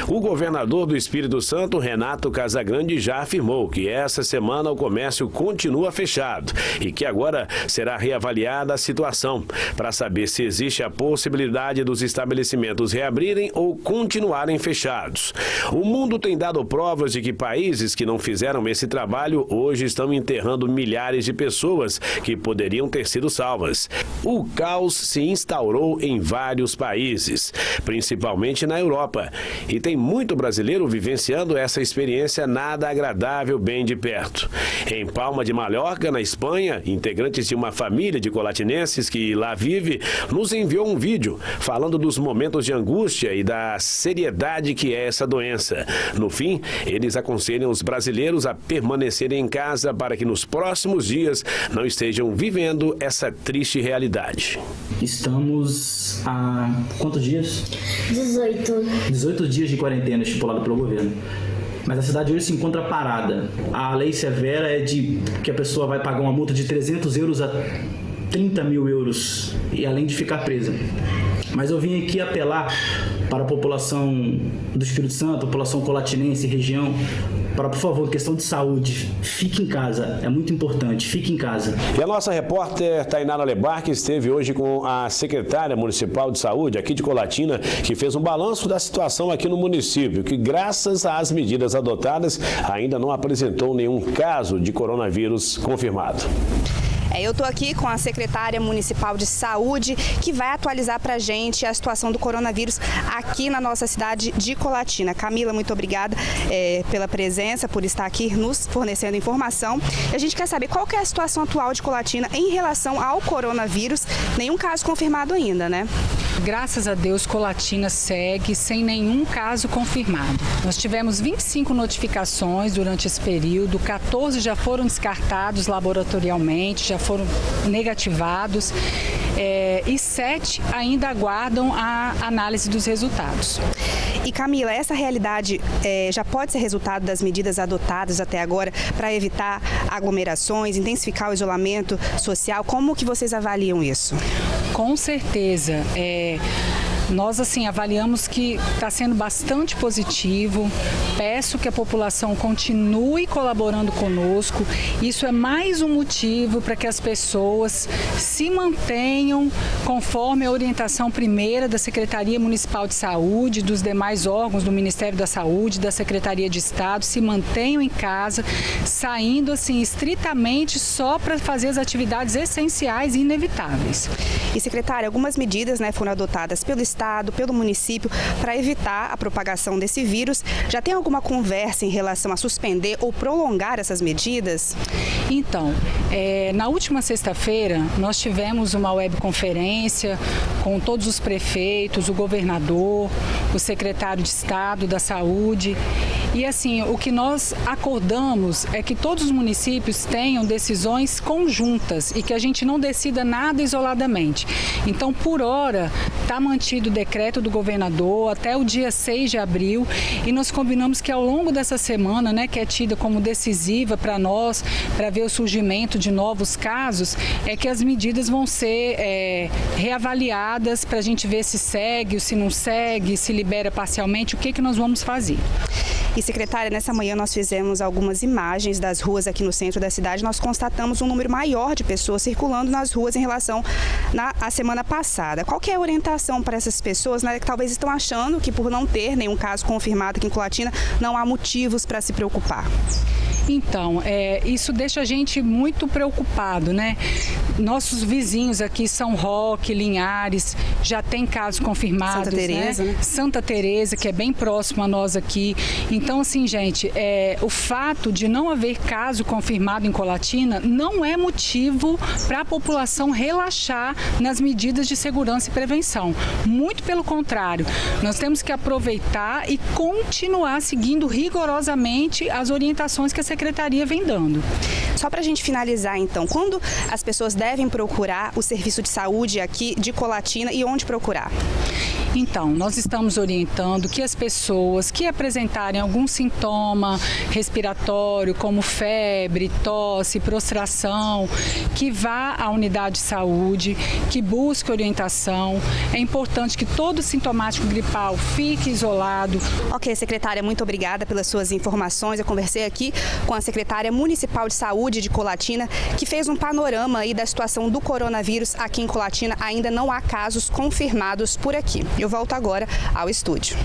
O governador do Espírito Santo, Renato Casagrande, já afirmou que essa semana o comércio continua fechado e que agora será reavaliada a situação para saber se existe a possibilidade dos estabelecimentos reabrirem ou continuarem fechados. O mundo tem dado provas de que países que não fizeram esse trabalho hoje estão enterrando milhares de pessoas que poderiam ter sido salvas. O caos se instaurou em vários países, principalmente na Europa, e tem muito brasileiro vivenciando essa experiência nada agradável bem de perto. Em Palma de Mallorca, na Espanha, integrantes de uma família de colatinenses que lá vive, nos enviou um vídeo falando dos momentos de angústia e da seriedade que é essa doença. No fim, eles aconselham os brasileiros a permanecerem em casa para que nos próximos dias não estejam vivendo essa triste realidade. Estamos há quantos dias? 18 dias de quarentena estipulado pelo governo. Mas a cidade hoje se encontra parada. A lei severa é de que a pessoa vai pagar uma multa de 300 euros a 30 mil euros, e além de ficar presa. Mas eu vim aqui apelar para a população do Espírito Santo, a população colatinense e região, para, por favor, questão de saúde, fique em casa, é muito importante, fique em casa. E a nossa repórter Tainara Lebarque esteve hoje com a secretária municipal de saúde aqui de Colatina, que fez um balanço da situação aqui no município, que graças às medidas adotadas ainda não apresentou nenhum caso de coronavírus confirmado. Eu estou aqui com a secretária municipal de saúde, que vai atualizar para a gente a situação do coronavírus aqui na nossa cidade de Colatina. Camila, muito obrigada pela presença, por estar aqui nos fornecendo informação. E a gente quer saber qual que é a situação atual de Colatina em relação ao coronavírus. Nenhum caso confirmado ainda, né? Graças a Deus, Colatina segue sem nenhum caso confirmado. Nós tivemos 25 notificações durante esse período, 14 já foram descartados laboratorialmente, já foram negativados e 7 ainda aguardam a análise dos resultados. E Camila, essa realidade já pode ser resultado das medidas adotadas até agora para evitar aglomerações, intensificar o isolamento social? Como que vocês avaliam isso? Com certeza. Nós, assim, avaliamos que está sendo bastante positivo. Peço que a população continue colaborando conosco. Isso é mais um motivo para que as pessoas se mantenham conforme a orientação primeira da Secretaria Municipal de Saúde, dos demais órgãos do Ministério da Saúde, da Secretaria de Estado, se mantenham em casa, saindo assim estritamente só para fazer as atividades essenciais e inevitáveis. E, secretária, algumas medidas, né, foram adotadas pelo Estado, pelo município, para evitar a propagação desse vírus. Já tem alguma conversa em relação a suspender ou prolongar essas medidas? Então, na última sexta-feira, nós tivemos uma webconferência com todos os prefeitos, o governador, o secretário de Estado da Saúde. E assim, o que nós acordamos é que todos os municípios tenham decisões conjuntas e que a gente não decida nada isoladamente. Então, por hora, está mantido o decreto do governador até o dia 6 de abril e nós combinamos que ao longo dessa semana, né, que é tida como decisiva para nós, para ver o surgimento de novos casos, é que as medidas vão ser reavaliadas para a gente ver se segue, se não segue, se libera parcialmente, o que nós vamos fazer. E, secretária, nessa manhã nós fizemos algumas imagens das ruas aqui no centro da cidade. Nós constatamos um número maior de pessoas circulando nas ruas em relação à semana passada. Qual que é a orientação para essas pessoas, né, que talvez estão achando que por não ter nenhum caso confirmado aqui em Colatina, não há motivos para se preocupar? Então, isso deixa a gente muito preocupado, né? Nossos vizinhos aqui, São Roque, Linhares, já tem casos confirmados. Santa Teresa, né? Santa Teresa, que é bem próximo a nós aqui. Então, assim, gente, o fato de não haver caso confirmado em Colatina não é motivo para a população relaxar nas medidas de segurança e prevenção. Muito pelo contrário, nós temos que aproveitar e continuar seguindo rigorosamente as orientações que a Secretaria vem dando. Só para a gente finalizar, então, quando as pessoas devem procurar o serviço de saúde aqui de Colatina e onde procurar? Então, nós estamos orientando que as pessoas que apresentarem algum sintoma respiratório, como febre, tosse, prostração, que vá à unidade de saúde, que busque orientação. É importante que todo sintomático gripal fique isolado. Ok, secretária, muito obrigada pelas suas informações. Eu conversei aqui com a secretária municipal de saúde de Colatina, que fez um panorama aí da situação do coronavírus aqui em Colatina. Ainda não há casos confirmados por aqui. Eu volto agora ao estúdio.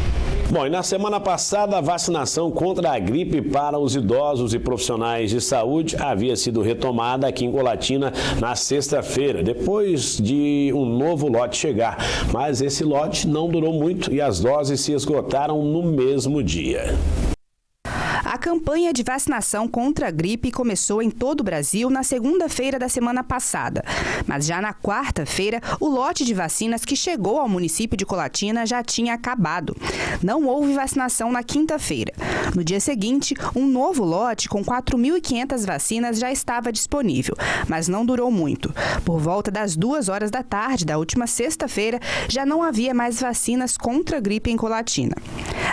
Bom, e na semana passada, a vacinação contra a gripe para os idosos e profissionais de saúde havia sido retomada aqui em Colatina na sexta-feira, depois de um novo lote chegar. Mas esse lote não durou muito e as doses se esgotaram no mesmo dia. A campanha de vacinação contra a gripe começou em todo o Brasil na segunda-feira da semana passada. Mas já na quarta-feira, o lote de vacinas que chegou ao município de Colatina já tinha acabado. Não houve vacinação na quinta-feira. No dia seguinte, um novo lote com 4.500 vacinas já estava disponível, mas não durou muito. Por volta das 2 horas da tarde da última sexta-feira, já não havia mais vacinas contra a gripe em Colatina.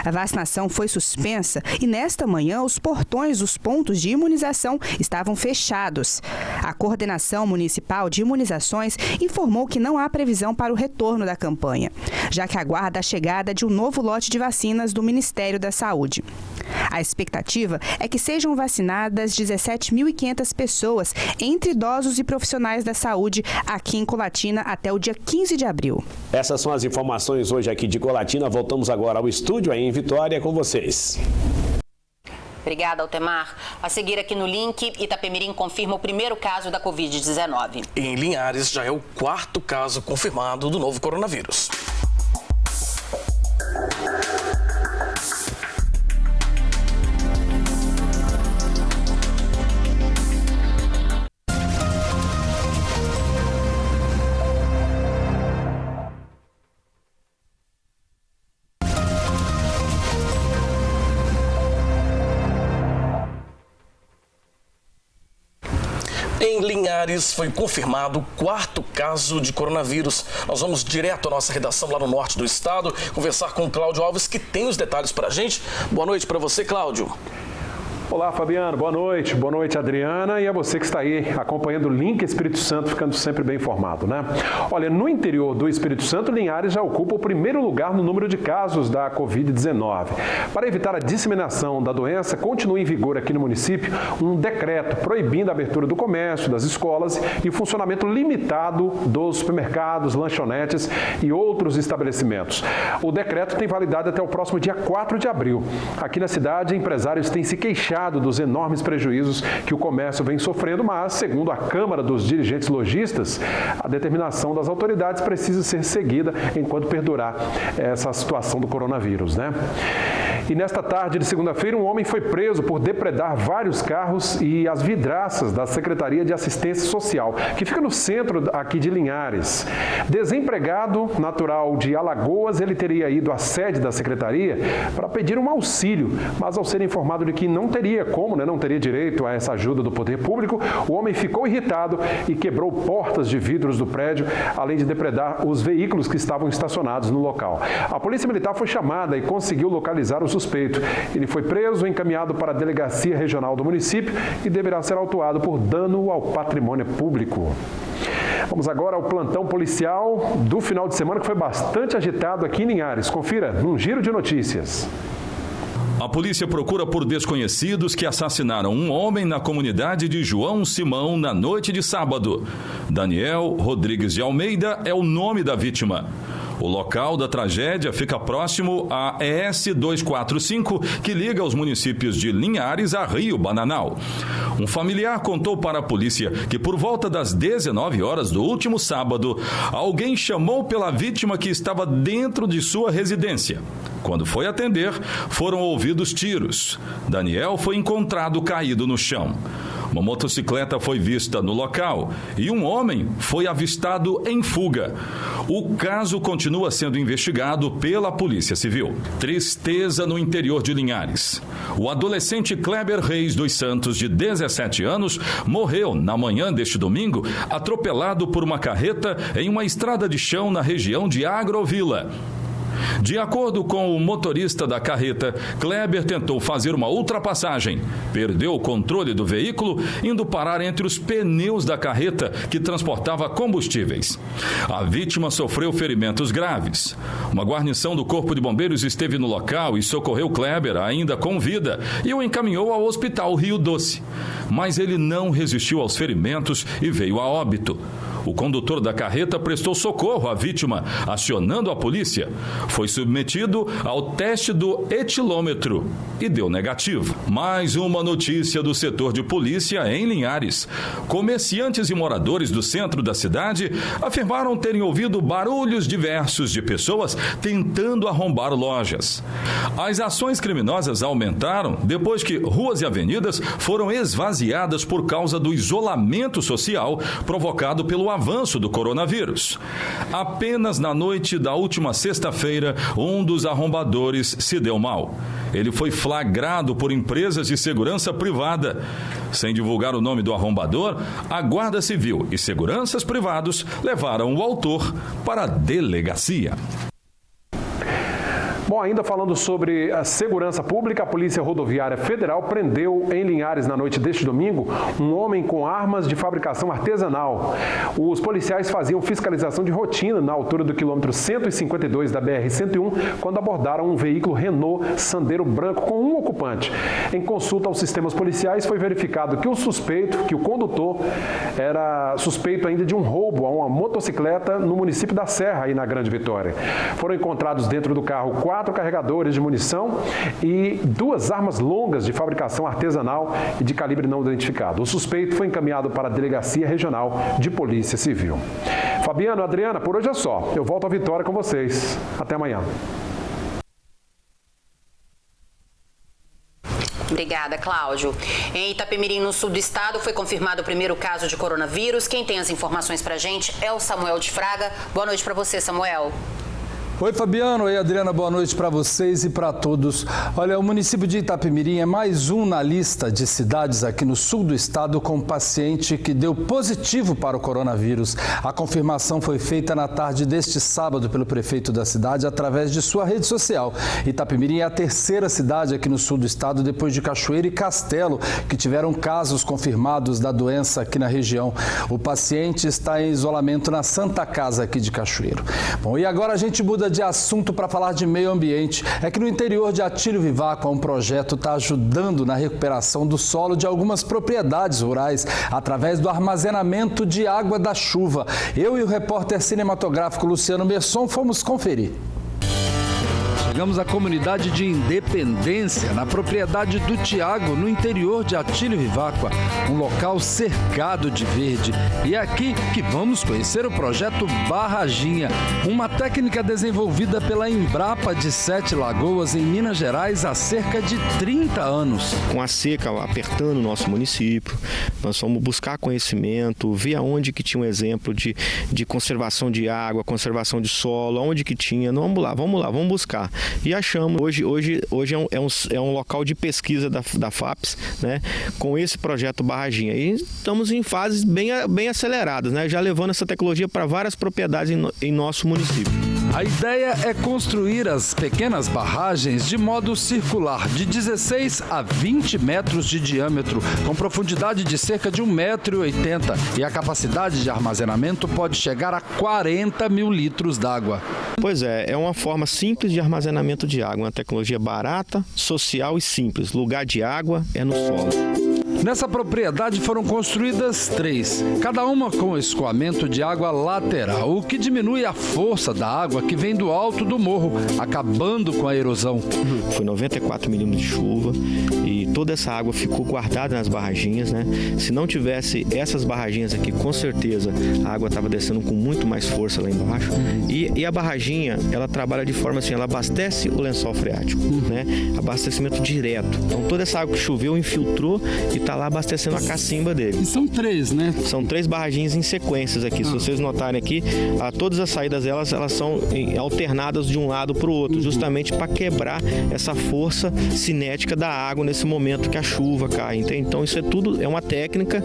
A vacinação foi suspensa e nesta manhã os portões dos pontos de imunização estavam fechados. A Coordenação Municipal de Imunizações informou que não há previsão para o retorno da campanha, já que aguarda a chegada de um novo lote de vacinas do Ministério da Saúde. A expectativa é que sejam vacinadas 17.500 pessoas, entre idosos e profissionais da saúde, aqui em Colatina até o dia 15 de abril. Essas são as informações hoje aqui de Colatina. Voltamos agora ao estúdio aí em Vitória com vocês. Obrigada, Altemar. A seguir aqui no link, Itapemirim confirma o primeiro caso da Covid-19. Em Linhares já é o 4º caso confirmado do novo coronavírus. Em Linhares foi confirmado o 4º caso de coronavírus. Nós vamos direto à nossa redação lá no norte do estado, conversar com o Cláudio Alves, que tem os detalhes para a gente. Boa noite para você, Cláudio. Olá, Fabiano, boa noite. Boa noite, Adriana, e a você que está aí acompanhando o Link Espírito Santo, ficando sempre bem informado, né? Olha, no interior do Espírito Santo, Linhares já ocupa o primeiro lugar no número de casos da Covid-19. Para evitar a disseminação da doença, continua em vigor aqui no município um decreto proibindo a abertura do comércio, das escolas e o funcionamento limitado dos supermercados, lanchonetes e outros estabelecimentos. O decreto tem validade até o próximo dia 4 de abril. Aqui na cidade, empresários têm se queixado dos enormes prejuízos que o comércio vem sofrendo, mas, segundo a Câmara dos Dirigentes Lojistas, a determinação das autoridades precisa ser seguida enquanto perdurar essa situação do coronavírus, né? E nesta tarde de segunda-feira, um homem foi preso por depredar vários carros e as vidraças da Secretaria de Assistência Social, que fica no centro aqui de Linhares. Desempregado, natural de Alagoas, ele teria ido à sede da Secretaria para pedir um auxílio, mas ao ser informado de que não teria como, não teria direito a essa ajuda do poder público, o homem ficou irritado e quebrou portas de vidros do prédio, além de depredar os veículos que estavam estacionados no local. A Polícia Militar foi chamada e conseguiu localizar o suspeito. Ele foi preso, encaminhado para a Delegacia Regional do município e deverá ser autuado por dano ao patrimônio público. Vamos agora ao plantão policial do final de semana, que foi bastante agitado aqui em Linhares. Confira num giro de notícias. A polícia procura por desconhecidos que assassinaram um homem na comunidade de João Simão na noite de sábado. Daniel Rodrigues de Almeida é o nome da vítima. O local da tragédia fica próximo à ES 245, que liga os municípios de Linhares a Rio Bananal. Um familiar contou para a polícia que por volta das 19 horas do último sábado, alguém chamou pela vítima que estava dentro de sua residência. Quando foi atender, foram ouvidos tiros. Daniel foi encontrado caído no chão. Uma motocicleta foi vista no local e um homem foi avistado em fuga. O caso continua sendo investigado pela Polícia Civil. Tristeza no interior de Linhares. O adolescente Kleber Reis dos Santos, de 17 anos, morreu na manhã deste domingo, atropelado por uma carreta em uma estrada de chão na região de Agrovila. De acordo com o motorista da carreta, Kleber tentou fazer uma ultrapassagem, perdeu o controle do veículo, indo parar entre os pneus da carreta que transportava combustíveis. A vítima sofreu ferimentos graves. Uma guarnição do Corpo de Bombeiros esteve no local e socorreu Kleber ainda com vida e o encaminhou ao Hospital Rio Doce. Mas ele não resistiu aos ferimentos e veio a óbito. O condutor da carreta prestou socorro à vítima, acionando a polícia. Foi submetido ao teste do etilômetro e deu negativo. Mais uma notícia do setor de polícia em Linhares. Comerciantes e moradores do centro da cidade afirmaram terem ouvido barulhos diversos de pessoas tentando arrombar lojas. As ações criminosas aumentaram depois que ruas e avenidas foram esvaziadas por causa do isolamento social provocado pelo avanço do coronavírus. Apenas na noite da última sexta-feira, um dos arrombadores se deu mal. Ele foi flagrado por empresas de segurança privada. Sem divulgar o nome do arrombador, a Guarda Civil e seguranças privados levaram o autor para a delegacia. Bom, ainda falando sobre a segurança pública, a Polícia Rodoviária Federal prendeu em Linhares, na noite deste domingo, um homem com armas de fabricação artesanal. Os policiais faziam fiscalização de rotina na altura do quilômetro 152 da BR-101, quando abordaram um veículo Renault Sandero branco com um ocupante. Em consulta aos sistemas policiais, foi verificado que o condutor era suspeito ainda de um roubo a uma motocicleta no município da Serra, aí na Grande Vitória. Foram encontrados dentro do carro 4 carregadores de munição e 2 armas longas de fabricação artesanal e de calibre não identificado. O suspeito foi encaminhado para a Delegacia Regional de Polícia Civil. Fabiano, Adriana, por hoje é só. Eu volto à Vitória com vocês. Até amanhã. Obrigada, Cláudio. Em Itapemirim, no sul do estado, foi confirmado o primeiro caso de coronavírus. Quem tem as informações pra gente é o Samuel de Fraga. Boa noite para você, Samuel. Oi, Fabiano. Oi, Adriana. Boa noite para vocês e para todos. Olha, o município de Itapemirim é mais um na lista de cidades aqui no sul do estado com paciente que deu positivo para o coronavírus. A confirmação foi feita na tarde deste sábado pelo prefeito da cidade através de sua rede social. Itapemirim é a terceira cidade aqui no sul do estado, depois de Cachoeira e Castelo, que tiveram casos confirmados da doença aqui na região. O paciente está em isolamento na Santa Casa aqui de Cachoeiro. Bom, e agora a gente muda de assunto para falar de meio ambiente. É que no interior de Atílio Viváqua, um projeto está ajudando na recuperação do solo de algumas propriedades rurais através do armazenamento de água da chuva. Eu e o repórter cinematográfico Luciano Merson fomos conferir. Chegamos à comunidade de Independência, na propriedade do Tiago, no interior de Atílio Viváqua, um local cercado de verde. E é aqui que vamos conhecer o projeto Barraginha, uma técnica desenvolvida pela Embrapa de Sete Lagoas, em Minas Gerais, há cerca de 30 anos. Com a seca apertando o nosso município, nós fomos buscar conhecimento, ver aonde que tinha um exemplo de conservação de água, conservação de solo, aonde que tinha. Vamos lá, vamos buscar. E achamos, hoje é um local de pesquisa da FAPES, né, com esse projeto Barraginha. E estamos em fases bem aceleradas, né, já levando essa tecnologia para várias propriedades em nosso município. A ideia é construir as pequenas barragens de modo circular, de 16 a 20 metros de diâmetro, com profundidade de cerca de 1,80 m. E a capacidade de armazenamento pode chegar a 40 mil litros d'água. Pois é uma forma simples de armazenamento de água, uma tecnologia barata, social e simples. Lugar de água é no solo. Nessa propriedade foram construídas 3, cada uma com escoamento de água lateral, o que diminui a força da água que vem do alto do morro, acabando com a erosão. Foi 94 milímetros de chuva e toda essa água ficou guardada nas barraginhas, né? Se não tivesse essas barraginhas aqui, com certeza a água estava descendo com muito mais força lá embaixo. E a barraginha, ela trabalha de forma assim, ela abastece o lençol freático, né? Abastecimento direto. Então toda essa água que choveu infiltrou e está lá abastecendo a cacimba dele. E são 3, né? São 3 barraginhas em sequências aqui. Se vocês notarem aqui, todas as saídas delas, elas são alternadas de um lado para o outro, justamente para quebrar essa força cinética da água nesse momento que a chuva cai. Entende? Então isso é tudo, é uma técnica,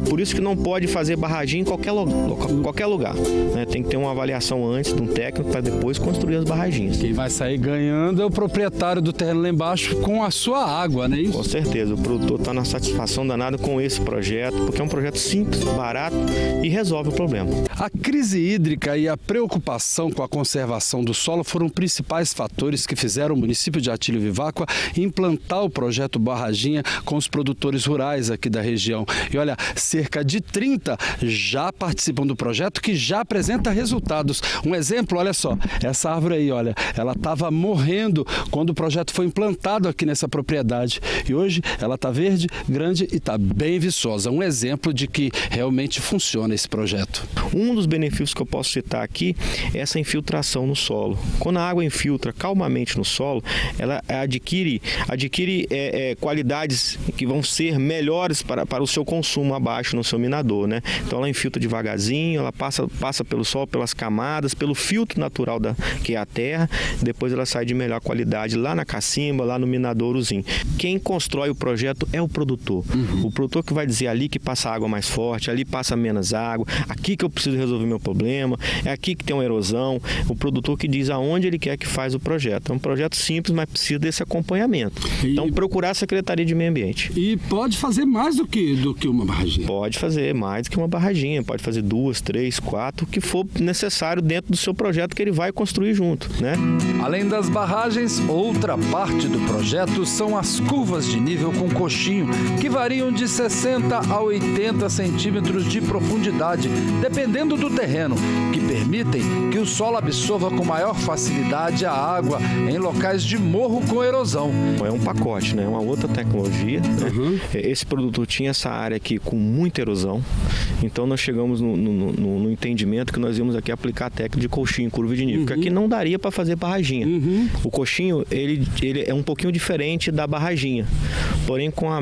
por isso que não pode fazer barragem em qualquer lugar. Né? Tem que ter uma avaliação antes de um técnico para depois construir as barraginhas. Quem vai sair ganhando é o proprietário do terreno lá embaixo com a sua água, né? Com certeza, o produtor está na satisfação danada com esse projeto, porque é um projeto simples, barato e resolve o problema. A crise hídrica e a preocupação com a conservação do solo foram principais fatores que fizeram o município de Atílio Viváqua implantar o projeto Barraginha com os produtores rurais aqui da região. E olha, cerca de 30 já participam do projeto, que já apresenta resultados. Um exemplo, olha só, essa árvore aí, olha, ela estava morrendo quando o projeto foi implantado aqui nessa propriedade. E hoje ela está verde, grande e está bem viçosa. Um exemplo de que realmente funciona esse projeto. Um dos benefícios que eu posso citar aqui é essa infiltração no solo. Quando a água infiltra calmamente no solo, ela adquire qualidades que vão ser melhores para o seu consumo abaixo no seu minador, né? Então ela infiltra devagarzinho, ela passa pelo solo, pelas camadas, pelo filtro natural que é a terra, depois ela sai de melhor qualidade lá na cacimba, lá no minadourozinho. Quem constrói o projeto é o produtor. O produtor que vai dizer ali que passa água mais forte, ali passa menos água, aqui que eu preciso resolver meu problema, é aqui que tem uma erosão. O produtor que diz aonde ele quer que faz o projeto. É um projeto simples, mas precisa desse acompanhamento. Então procurar a Secretaria de Meio Ambiente. E pode fazer mais do que uma barraginha? Pode fazer mais do que uma barraginha, pode fazer 2, 3, 4, o que for necessário dentro do seu projeto que ele vai construir junto, né? Além das barragens, outra parte do projeto são as curvas de nível com coxinho, que variam de 60 a 80 centímetros de profundidade, dependendo do terreno, que permitem que o solo absorva com maior facilidade a água em locais de morro com erosão. É um pacote, né? É uma outra tecnologia. Né? Esse produtor tinha essa área aqui com muita erosão, então nós chegamos no entendimento que nós íamos aqui aplicar a técnica de coxinho, curva de nível, porque aqui não daria para fazer barraginha. O coxinho, ele é um pouquinho diferente da barraginha, porém com a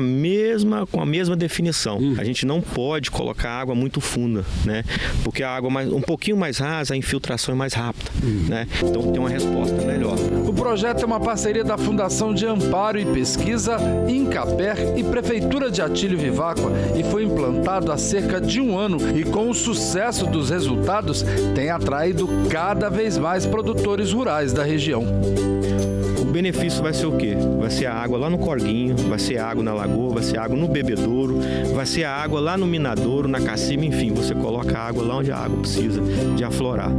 com a mesma definição. A gente não pode colocar água muito funda, né? Porque a água um pouquinho mais rasa, a infiltração é mais rápida, né? Então tem uma resposta melhor. O projeto é uma parceria da Fundação de Amparo e Pesquisa, Incaper e Prefeitura de Atílio Viváqua e foi implantado há cerca de um ano e com o sucesso dos resultados tem atraído cada vez mais produtores rurais da região. O benefício vai ser o quê? Vai ser a água lá no Corguinho, vai ser a água na Lagoa, vai ser a água no Bebedouro, vai ser a água lá no Minadouro, na Cacima, enfim, você coloca a água lá onde a água precisa de aflorar.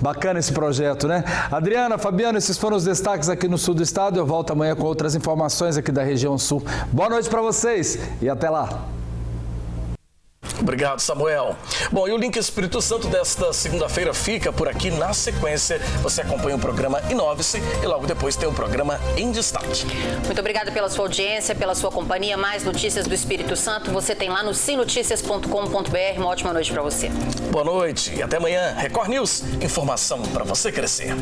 Bacana esse projeto, né? Adriana, Fabiano, esses foram os destaques aqui no sul do estado. Eu volto amanhã com outras informações aqui da região sul. Boa noite para vocês e até lá. Obrigado, Samuel. Bom, e o Link Espírito Santo desta segunda-feira fica por aqui. Na sequência, você acompanha o programa Inove-se e logo depois tem o programa Em Destaque. Muito obrigada pela sua audiência, pela sua companhia. Mais notícias do Espírito Santo você tem lá no simnoticias.com.br. Uma ótima noite para você. Boa noite e até amanhã. Record News, informação para você crescer.